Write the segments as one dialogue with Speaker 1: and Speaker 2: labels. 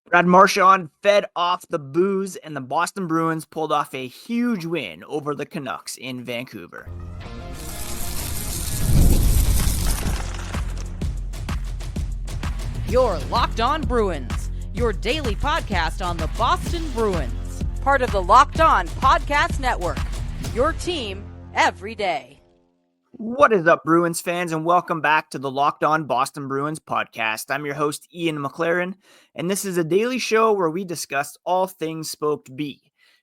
Speaker 1: Brad Marchand fed off the booze, and the Boston Bruins pulled off a huge win over the Canucks in Vancouver.
Speaker 2: You're Locked On Bruins, your daily podcast on the Boston Bruins. Part of the Locked On Podcast Network, your team every day.
Speaker 1: What is up, Bruins fans, and welcome back to the Locked On Boston Bruins podcast. I'm your host, Ian McLaren, and this is a daily show where we discuss all things Spoked B.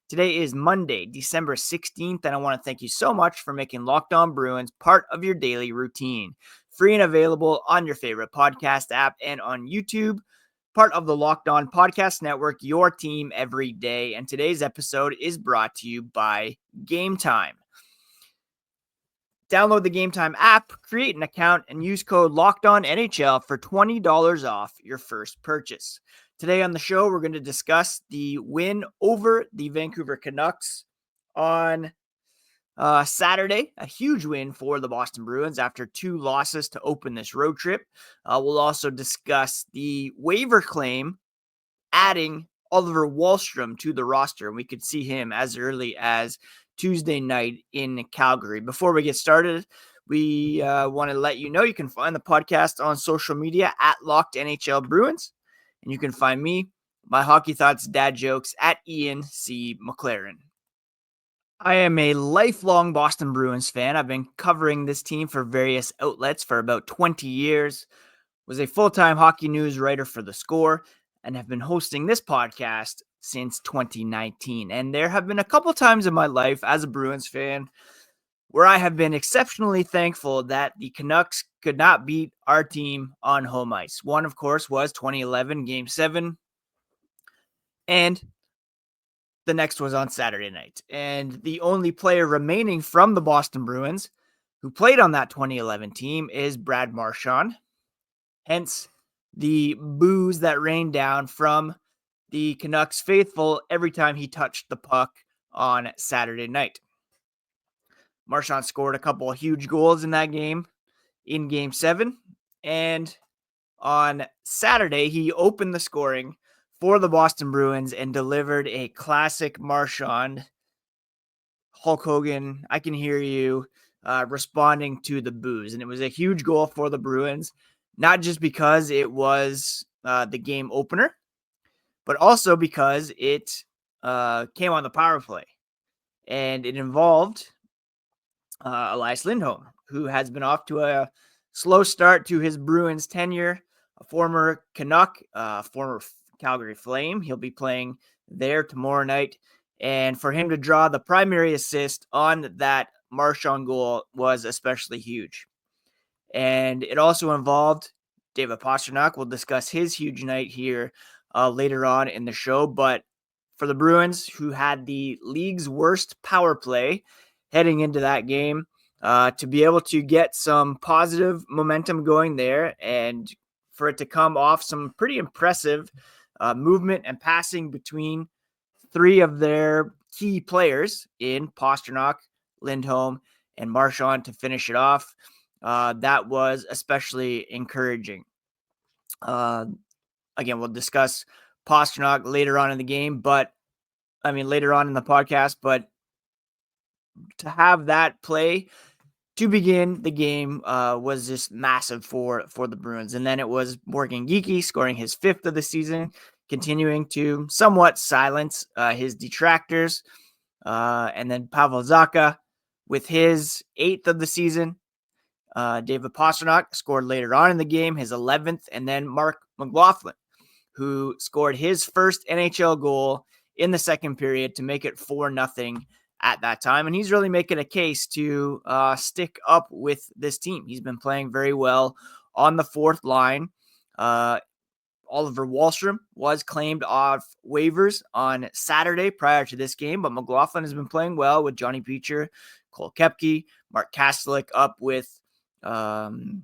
Speaker 1: Today is Monday, December 16th, and I want to thank you so much for making Locked On Bruins part of your daily routine. Free and available on your favorite podcast app and on YouTube. Part of the Locked On Podcast Network, your team every day. And today's episode is brought to you by Game Time. Download the Game Time app, create an account, and use code LOCKEDONNHL for $20 off your first purchase. Today on the show, we're going to discuss the win over the Vancouver Canucks on Saturday. A huge win for the Boston Bruins after two losses to open this road trip. We'll also discuss the waiver claim adding Oliver Wahlstrom to the roster. We could see him as early as Tuesday night in Calgary. Before we get started, we want to let you know you can find the podcast on social media at Locked NHL Bruins, and you can find me, my hockey thoughts, dad jokes at Ian C. McLaren. I am a lifelong Boston Bruins fan. I've been covering this team for various outlets for about 20 years, was a full-time hockey news writer for The Score, and have been hosting this podcast since 2019. And there have been a couple times in my life as a Bruins fan where I have been exceptionally thankful that the Canucks could not beat our team on home ice. One, of course, was 2011 Game 7, and the next was on Saturday night. And the only player remaining from the Boston Bruins who played on that 2011 team is Brad Marchand. Hence, the boos that rained down from the Canucks faithful every time he touched the puck on Saturday night. Marchand scored a couple of huge goals in that game, in Game 7. And on Saturday, he opened the scoring for the Boston Bruins and delivered a classic Marchand, Hulk Hogan, I can hear you, responding to the boos. And it was a huge goal for the Bruins, not just because it was the game opener, but also because it came on the power play. And it involved Elias Lindholm, who has been off to a slow start to his Bruins tenure, a former Canuck, former Calgary Flame. He'll be playing there tomorrow night. And for him to draw the primary assist on that Marchand goal was especially huge. And it also involved David Pastrnak. We'll discuss his huge night here later on in the show. But for the Bruins, who had the league's worst power play heading into that game, to be able to get some positive momentum going there and for it to come off some pretty impressive movement and passing between three of their key players in Pastrnak, Lindholm, and Marchand to finish it off, that was especially encouraging. Again, we'll discuss Pastrnak later on in the game, later on in the podcast, but to have that play to begin the game was just massive for the Bruins. And then it was Morgan Geekie scoring his 5th of the season, continuing to somewhat silence his detractors. And then Pavel Zacha with his 8th of the season. David Pastrnak scored later on in the game, his 11th. And then Mark McLaughlin, who scored his first NHL goal in the second period to make it 4-0 at that time. And he's really making a case to stick up with this team. He's been playing very well on the fourth line. Oliver Wahlstrom was claimed off waivers on Saturday prior to this game, but McLaughlin has been playing well with Johnny Beecher, Cole Koepke, Mark Kastelik up with Trent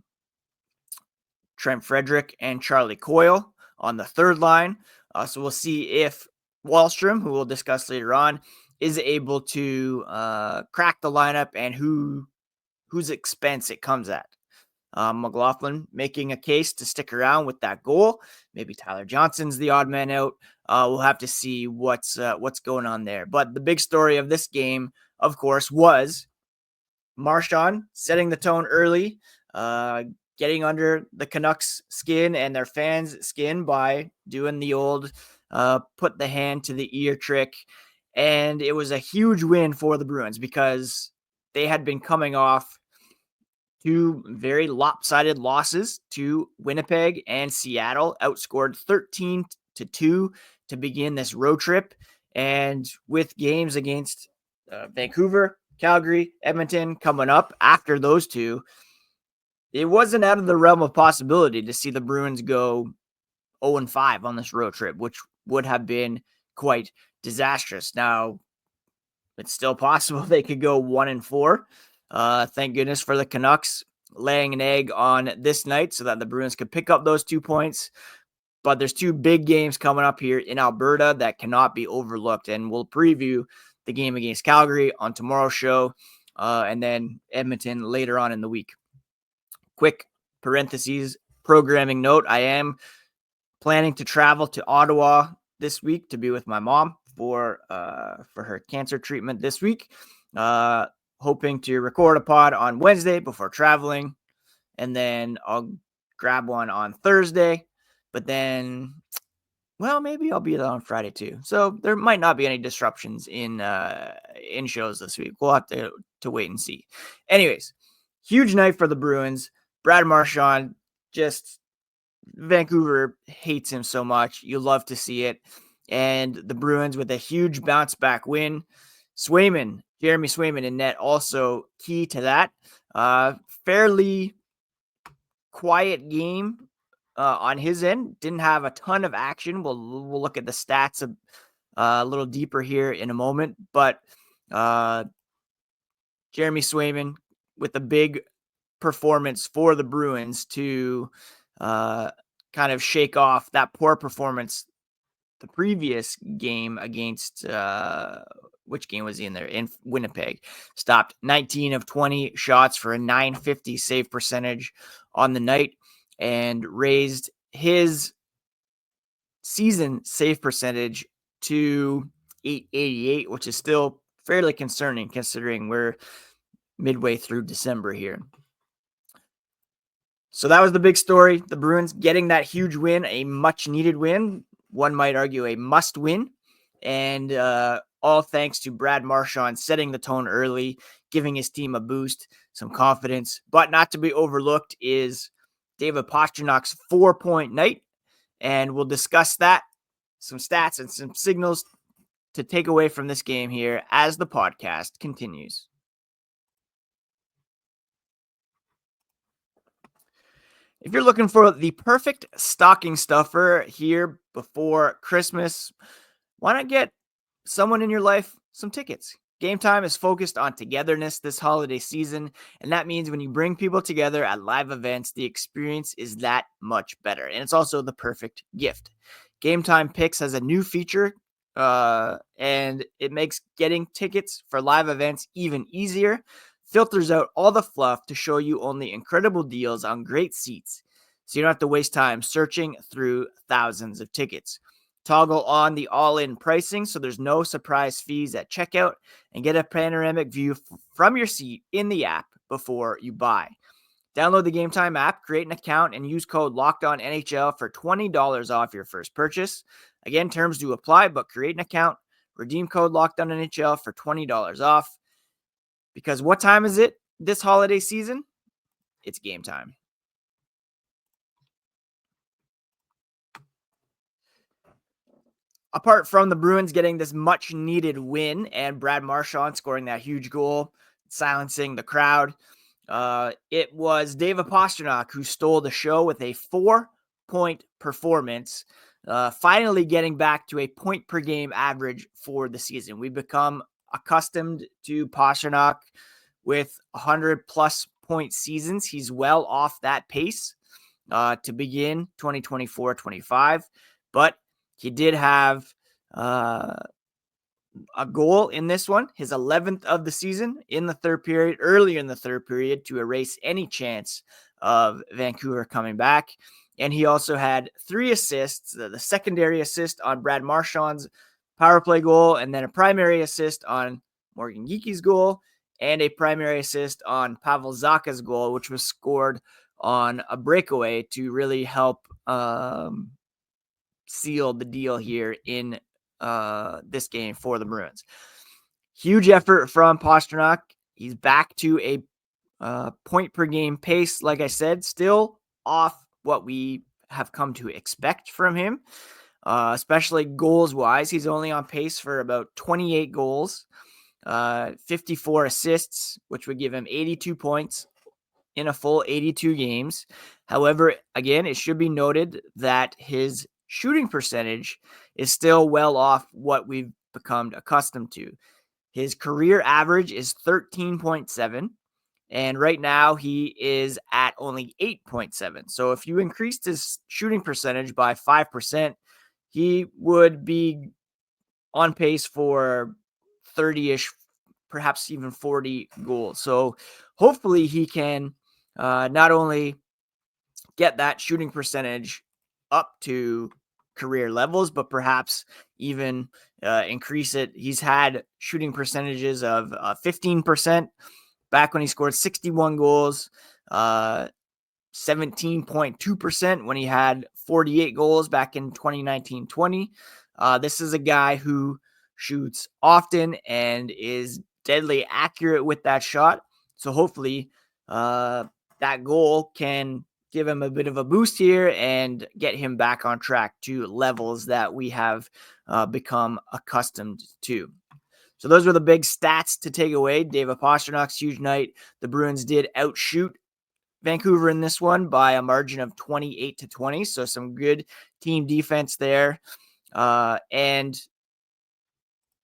Speaker 1: Frederick and Charlie Coyle on the third line. So we'll see if Wahlstrom, who we'll discuss later on, is able to crack the lineup and whose expense it comes at. McLaughlin making a case to stick around with that goal. Maybe Tyler Johnson's the odd man out. We'll have to see what's going on there. But the big story of this game, of course, was Marchand setting the tone early, getting under the Canucks' skin and their fans' skin by doing the old put the hand to the ear trick. And it was a huge win for the Bruins because they had been coming off two very lopsided losses to Winnipeg and Seattle, outscored 13-2 to begin this road trip. And with games against Vancouver, Calgary, Edmonton coming up after those two, it wasn't out of the realm of possibility to see the Bruins go 0-5 on this road trip, which would have been quite disastrous. Now, it's still possible they could go 1-4. Thank goodness for the Canucks laying an egg on this night so that the Bruins could pick up those 2 points. But there's two big games coming up here in Alberta that cannot be overlooked. And we'll preview the game against Calgary on tomorrow's show, and then Edmonton later on in the week. Quick parentheses programming note. I am planning to travel to Ottawa this week to be with my mom for her cancer treatment this week. Hoping to record a pod on Wednesday before traveling, and then I'll grab one on Thursday. But then, well, maybe I'll be there on Friday too. So there might not be any disruptions in shows this week. We'll have to wait and see. Anyways, huge night for the Bruins. Brad Marchand, just Vancouver hates him so much. You love to see it. And the Bruins with a huge bounce back win. Jeremy Swayman in net also key to that. Fairly quiet game on his end. Didn't have a ton of action. We'll look at the stats a little deeper here in a moment. But Jeremy Swayman with a big performance for the Bruins to kind of shake off that poor performance the previous game against which game was he in there? In Winnipeg. Stopped 19 of 20 shots for a .950 save percentage on the night and raised his season save percentage to .888, which is still fairly concerning considering we're midway through December here. So that was the big story. The Bruins getting that huge win, a much needed win. One might argue a must win. And all thanks to Brad Marchand setting the tone early, giving his team a boost, some confidence. But not to be overlooked is David Pastrnak's 4-point night. And we'll discuss that, some stats and some signals to take away from this game here as the podcast continues. If you're looking for the perfect stocking stuffer here before Christmas, why not get someone in your life some tickets? Game Time is focused on togetherness this holiday season, and that means when you bring people together at live events, the experience is that much better, and it's also the perfect gift. Game Time Picks has a new feature, and it makes getting tickets for live events even easier. Filters out all the fluff to show you only incredible deals on great seats, so you don't have to waste time searching through thousands of tickets. Toggle on the all-in pricing so there's no surprise fees at checkout, and get a panoramic view from your seat in the app before you buy. Download the Game Time app, create an account, and use code LOCKEDONNHL for $20 off your first purchase. Again, terms do apply, but create an account, redeem code LOCKEDONNHL for $20 off. Because what time is it this holiday season? It's game time. Apart from the Bruins getting this much needed win and Brad Marchand scoring that huge goal, silencing the crowd, it was David Pastrnak who stole the show with a 4-point performance, finally getting back to a point per game average for the season. We've become accustomed to Pastrnak with 100-plus point seasons. He's well off that pace to begin 2024-25, but he did have a goal in this one, his 11th of the season in the third period, earlier in the third period, to erase any chance of Vancouver coming back. And he also had 3 assists, the secondary assist on Brad Marchand's power play goal, and then a primary assist on Morgan Geeky's goal, and a primary assist on Pavel Zacha's goal, which was scored on a breakaway to really help seal the deal here in this game for the Bruins. Huge effort from Pastrnak. He's back to a point per game pace, like I said, still off what we have come to expect from him, especially goals wise. He's only on pace for about 28 goals, 54 assists, which would give him 82 points in a full 82 games. However, again, it should be noted that his shooting percentage is still well off what we've become accustomed to. His career average is 13.7. And right now he is at only 8.7. So if you increased his shooting percentage by 5%, he would be on pace for 30-ish, perhaps even 40 goals. So hopefully he can not only get that shooting percentage up to career levels, but perhaps even increase it. He's had shooting percentages of 15%. Back when he scored 61 goals, 17.2% when he had 48 goals back in 2019-20. This is a guy who shoots often and is deadly accurate with that shot. So hopefully that goal can give him a bit of a boost here and get him back on track to levels that we have become accustomed to. So those were the big stats to take away. David Pastrnak's huge night. The Bruins did outshoot Vancouver in this one by a margin of 28-20. So some good team defense there. And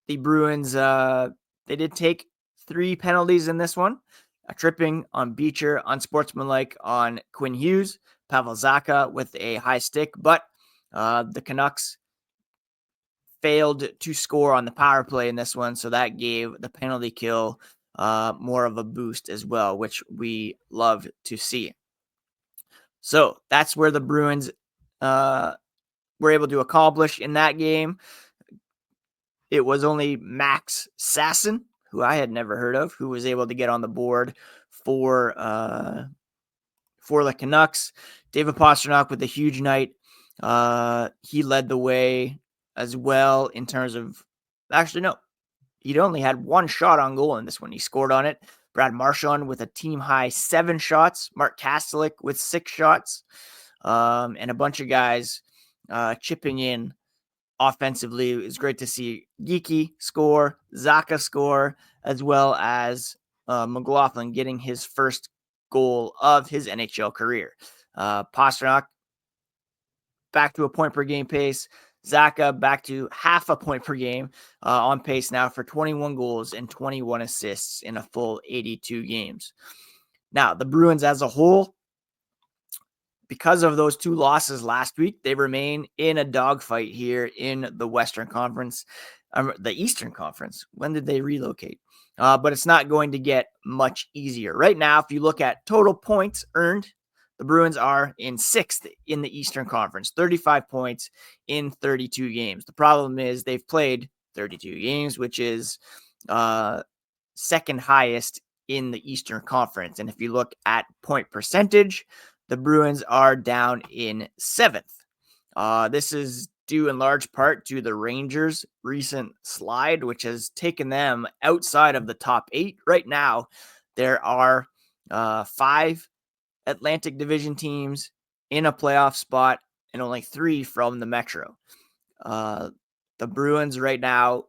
Speaker 1: the Bruins, they did take 3 penalties in this one. A tripping on Beecher, unsportsmanlike on Quinn Hughes, Pavel Zacha with a high stick. But the Canucks failed to score on the power play in this one, so that gave the penalty kill more of a boost as well, which we love to see. So that's where the Bruins were able to accomplish in that game. It was only Max Sasson, who I had never heard of, who was able to get on the board for the Canucks. David Pastrnak with a huge night. He led the way as well in terms of, actually, no, he'd only had 1 shot on goal in this one. He scored on it. Brad Marchand with a team high 7 shots. Mark Kastelik with 6 shots. And a bunch of guys chipping in offensively. It was great to see Geeky score, Zacha score, as well as McLaughlin getting his first goal of his NHL career. Pastrnak back to a point per game pace. Zacha back to half a point per game, on pace now for 21 goals and 21 assists in a full 82 games. Now, the Bruins as a whole, because of those 2 losses last week, they remain in a dogfight here in the Western Conference, the Eastern Conference. When did they relocate? But it's not going to get much easier. Right now, if you look at total points earned, the Bruins are in 6th in the Eastern Conference, 35 points in 32 games. The problem is they've played 32 games, which is second highest in the Eastern Conference. And if you look at point percentage, the Bruins are down in 7th. This is due in large part to the Rangers' recent slide, which has taken them outside of the top 8. Right now, there are 5 Atlantic Division teams in a playoff spot and only 3 from the Metro. The Bruins right now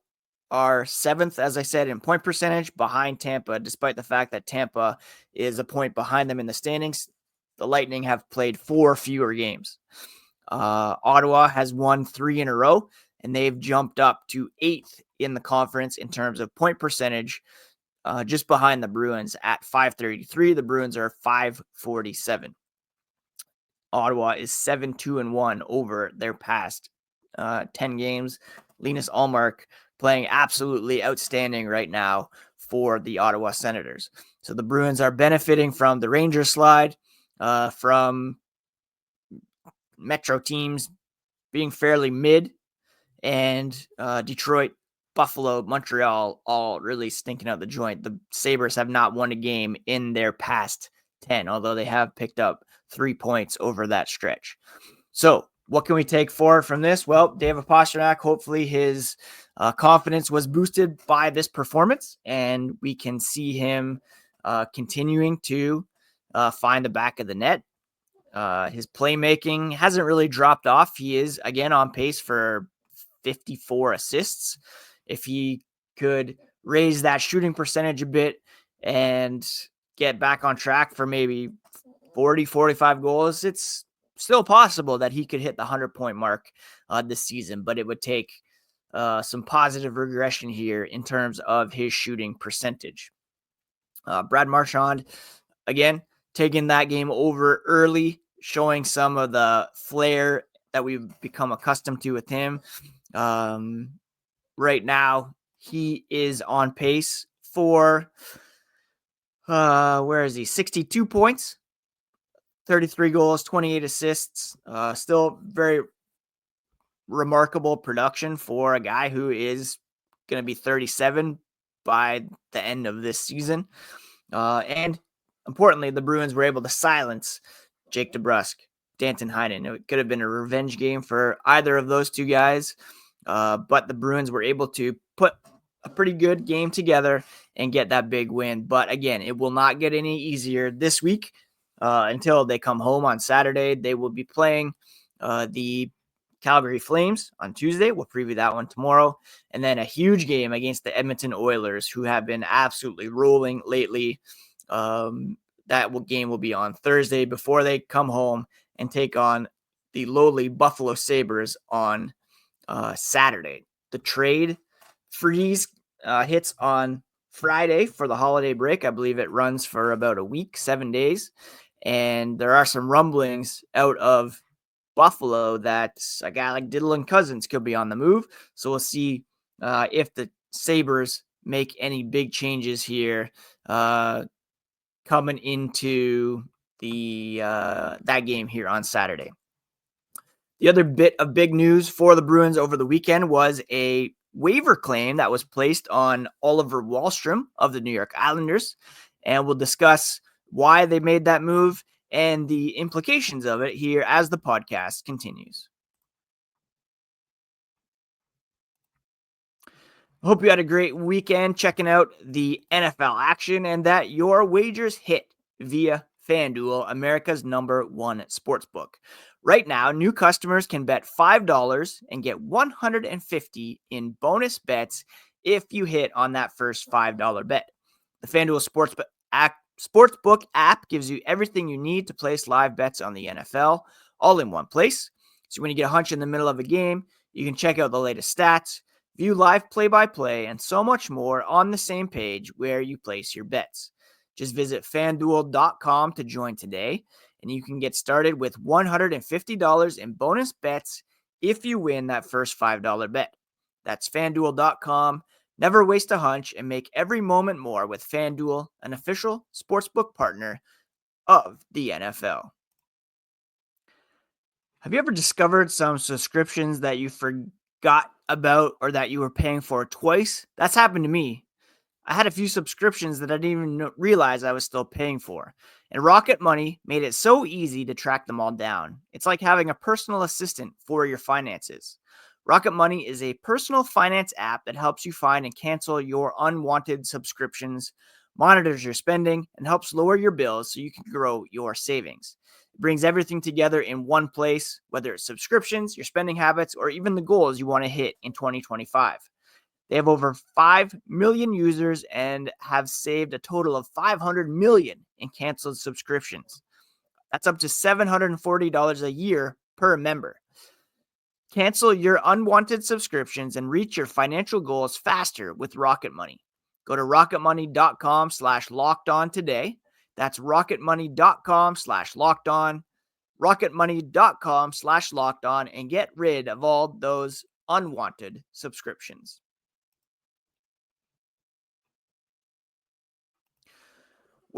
Speaker 1: are 7th, as I said, in point percentage behind Tampa, despite the fact that Tampa is a point behind them in the standings. The Lightning have played 4 fewer games. Ottawa has won 3 in a row, and they've jumped up to 8th in the conference in terms of point percentage, just behind the Bruins at 533. The Bruins are 547. Ottawa is 7-2-1 over their past 10 games. Linus Ullmark playing absolutely outstanding right now for the Ottawa Senators. So the Bruins are benefiting from the Rangers slide. from Metro teams being fairly mid, and Detroit, Buffalo, Montreal all really stinking out the joint. The Sabres have not won a game in their past 10, although they have picked up 3 points over that stretch. So what can we take forward from this? Well, David Pastrnak, hopefully his confidence was boosted by this performance, and we can see him continuing to find the back of the net. His playmaking hasn't really dropped off. He is, again, on pace for 54 assists. If he could raise that shooting percentage a bit and get back on track for maybe 40, 45 goals, it's still possible that he could hit the 100-point mark this season, but it would take some positive regression here in terms of his shooting percentage. Brad Marchand, again, taking that game over early, showing some of the flair that we've become accustomed to with him. Right now, he is on pace for, 62 points, 33 goals, 28 assists. Still very remarkable production for a guy who is going to be 37 by the end of this season. And importantly, the Bruins were able to silence Jake DeBrusk, Danton Heinen. It could have been a revenge game for either of those two guys, but the Bruins were able to put a pretty good game together and get that big win. But again, it will not get any easier this week until they come home on Saturday. They will be playing the Calgary Flames on Tuesday. We'll preview that one tomorrow. And then a huge game against the Edmonton Oilers, who have been absolutely rolling lately. That game will be on Thursday before they come home and take on the lowly Buffalo Sabres on Saturday. The trade freeze hits on Friday for the holiday break. I believe it runs for about a week, 7 days. And there are some rumblings out of Buffalo that a guy like Dylan Cousins could be on the move. So we'll see if the Sabres make any big changes here coming into the that game here on Saturday. The other bit of big news for the Bruins over the weekend was a waiver claim that was placed on Oliver Wahlstrom of the New York Islanders, and we'll discuss why they made that move and the implications of it here as the podcast continues. Hope you had a great weekend checking out the NFL action and that your wagers hit via FanDuel, America's #1 sportsbook. Right now, new customers can bet $5 and get $150 in bonus bets if you hit on that first $5 bet. The FanDuel Sportsbook app gives you everything you need to place live bets on the NFL all in one place. So when you get a hunch in the middle of a game, you can check out the latest stats, view live play-by-play, and so much more on the same page where you place your bets. Just visit FanDuel.com to join today, and you can get started with $150 in bonus bets if you win that first $5 bet. That's FanDuel.com. Never waste a hunch and make every moment more with FanDuel, an official sportsbook partner of the NFL. Have you ever discovered some subscriptions that you forgot about or that you were paying for twice? That's happened to me. I had a few subscriptions that I didn't even realize I was still paying for. And Rocket Money made it so easy to track them all down. It's like having a personal assistant for your finances. Rocket Money is a personal finance app that helps you find and cancel your unwanted subscriptions, monitors your spending, and helps lower your bills so you can grow your savings. It brings everything together in one place, whether it's subscriptions, your spending habits, or even the goals you want to hit in 2025. They have over 5 million users and have saved a total of $500 million in canceled subscriptions. That's up to $740 a year per member. Cancel your unwanted subscriptions and reach your financial goals faster with Rocket Money. Go to rocketmoney.com/lockedon today. That's rocketmoney.com/lockedon. rocketmoney.com/lockedon and get rid of all those unwanted subscriptions.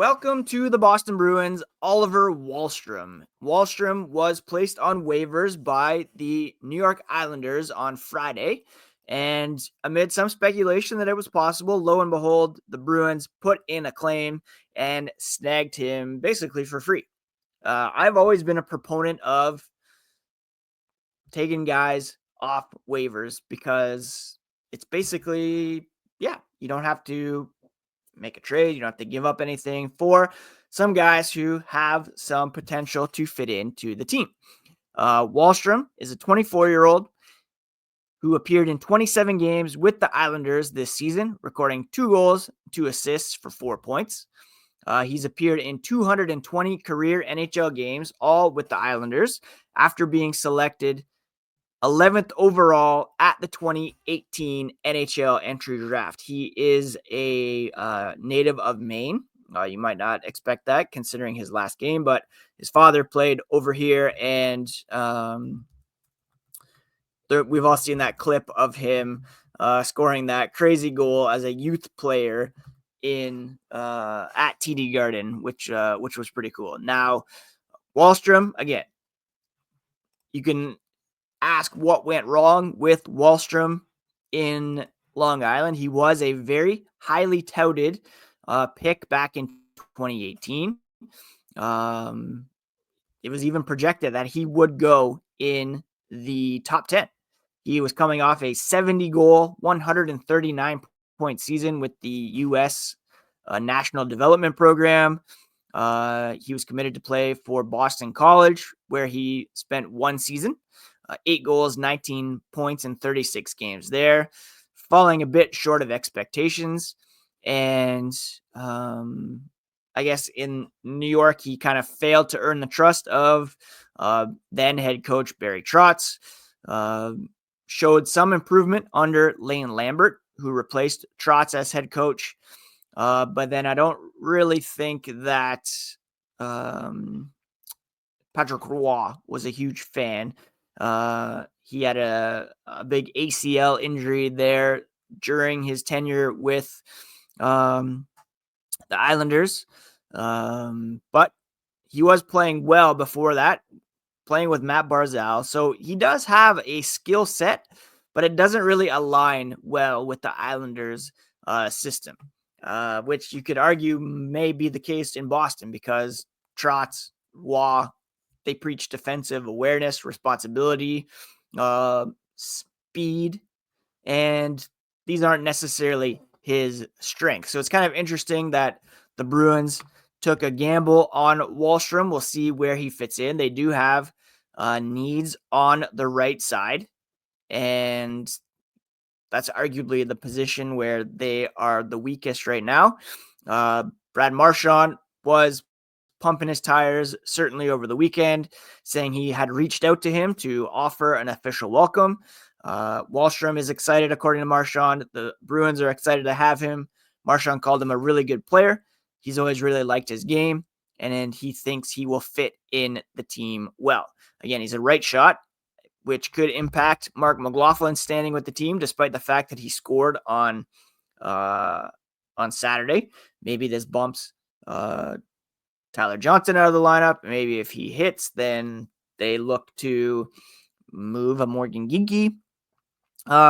Speaker 1: Welcome to the Boston Bruins, Oliver Wahlstrom. Wahlstrom was placed on waivers by the New York Islanders on Friday, and amid some speculation that it was possible, lo and behold, the Bruins put in a claim and snagged him basically for free. I've always been a proponent of taking guys off waivers because it's basically, you don't have to make a trade. You don't have to give up anything for some guys who have some potential to fit into the team. Wahlstrom is a 24-year-old who appeared in 27 games with the Islanders this season, recording 2 goals, 2 assists for 4 points. He's appeared in 220 career NHL games, all with the Islanders, after being selected 11th overall at the 2018 NHL entry draft. He is a native of Maine. You might not expect that considering his last game, but his father played over here, and we've all seen that clip of him scoring that crazy goal as a youth player in at TD Garden, which was pretty cool. Now, Wahlstrom, again, you can ask what went wrong with Wahlstrom in Long Island. He was a very highly touted pick back in 2018. It was even projected that he would go in the top 10. He was coming off a 70-goal, 139-point season with the U.S. National Development Program. He was committed to play for Boston College, where he spent 1 season. 8 goals, 19 points in 36 games there, falling a bit short of expectations. And I guess in New York, he kind of failed to earn the trust of then head coach Barry Trotz. Showed some improvement under Lane Lambert, who replaced Trotz as head coach. But then I don't really think that Patrick Roy was a huge fan. He had a big ACL injury there during his tenure with the Islanders. But he was playing well before that, playing with Matt Barzal. So he does have a skill set, but it doesn't really align well with the Islanders system, which you could argue may be the case in Boston because Trotz, Waugh, they preach defensive awareness, responsibility, speed, and these aren't necessarily his strengths. So it's kind of interesting that the Bruins took a gamble on Wahlstrom. We'll see where he fits in. They do have needs on the right side, and that's arguably the position where they are the weakest right now. Brad Marchand was pumping his tires certainly over the weekend, saying he had reached out to him to offer an official welcome. Wahlstrom is excited, according to Marchand. The Bruins are excited to have him. Marchand called him a really good player. He's always really liked his game, and he thinks he will fit in the team well. Again, he's a right shot, which could impact Mark McLaughlin's standing with the team, despite the fact that he scored on Saturday. Maybe this bumps Tyler Johnson out of the lineup. Maybe if he hits, then they look to move a Morgan Ginky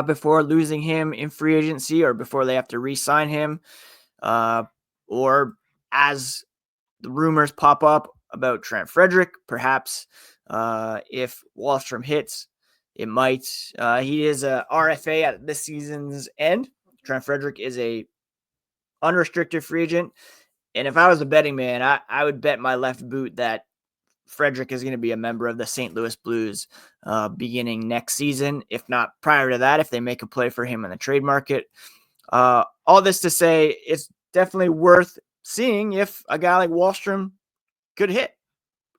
Speaker 1: before losing him in free agency or before they have to re-sign him. Or as the rumors pop up about Trent Frederick, perhaps if Wahlstrom hits, it might. He is a RFA at this season's end. Trent Frederick is a unrestricted free agent. And if I was a betting man, I would bet my left boot that Frederick is going to be a member of the St. Louis Blues beginning next season, if not prior to that, if they make a play for him in the trade market. All this to say, it's definitely worth seeing if a guy like Wahlstrom could hit.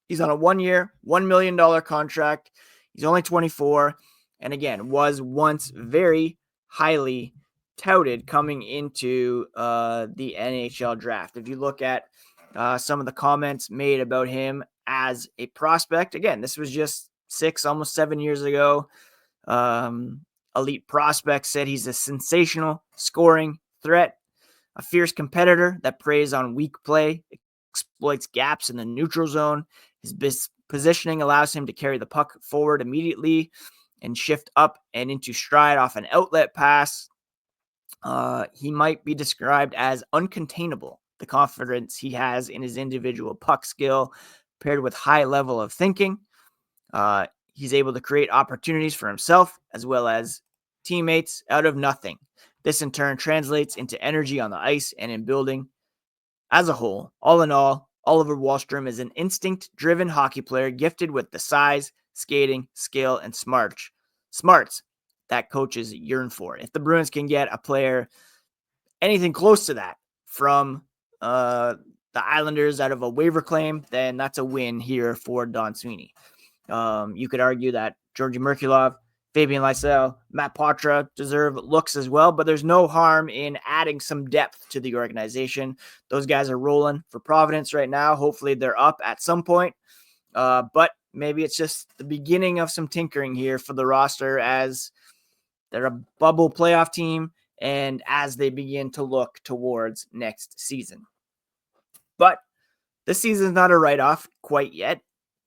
Speaker 1: He's on a 1-year, $1 million contract. He's only 24. And again, was once very highly touted coming into the NHL draft. If you look at some of the comments made about him as a prospect, again, this was just 6, almost 7 years ago. Elite Prospect said he's a sensational scoring threat, a fierce competitor that preys on weak play, exploits gaps in the neutral zone. His positioning allows him to carry the puck forward immediately and shift up and into stride off an outlet pass. He might be described as uncontainable. The confidence he has in his individual puck skill paired with high level of thinking. He's able to create opportunities for himself as well as teammates out of nothing. This in turn translates into energy on the ice and in building as a whole. All in all, Oliver Wahlstrom is an instinct-driven hockey player gifted with the size, skating, skill, and smarts that coaches yearn for. If the Bruins can get a player anything close to that from the Islanders out of a waiver claim, then that's a win here for Don Sweeney. You could argue that Georgi Merkulov, Fabian Lysell, Matt Poitras deserve looks as well, but there's no harm in adding some depth to the organization. Those guys are rolling for Providence right now. Hopefully they're up at some point, but maybe it's just the beginning of some tinkering here for the roster as they're a bubble playoff team and as they begin to look towards next season. But this season's not a write-off quite yet.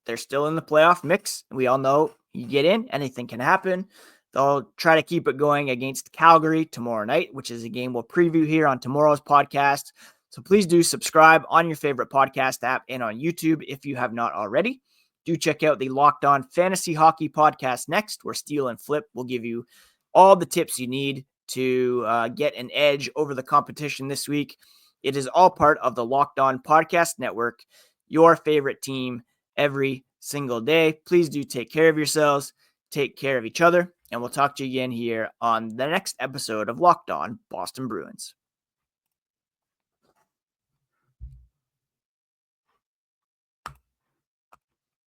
Speaker 1: They're still in the playoff mix. We all know you get in, anything can happen. They'll try to keep it going against Calgary tomorrow night, which is a game we'll preview here on tomorrow's podcast. So please do subscribe on your favorite podcast app and on YouTube if you have not already. Do check out the Locked On Fantasy Hockey podcast next, where Steele and Flip will give you all the tips you need to get an edge over the competition this week. It is all part of the Locked On Podcast Network, your favorite team every single day. Please do take care of yourselves, take care of each other, and we'll talk to you again here on the next episode of Locked On Boston Bruins.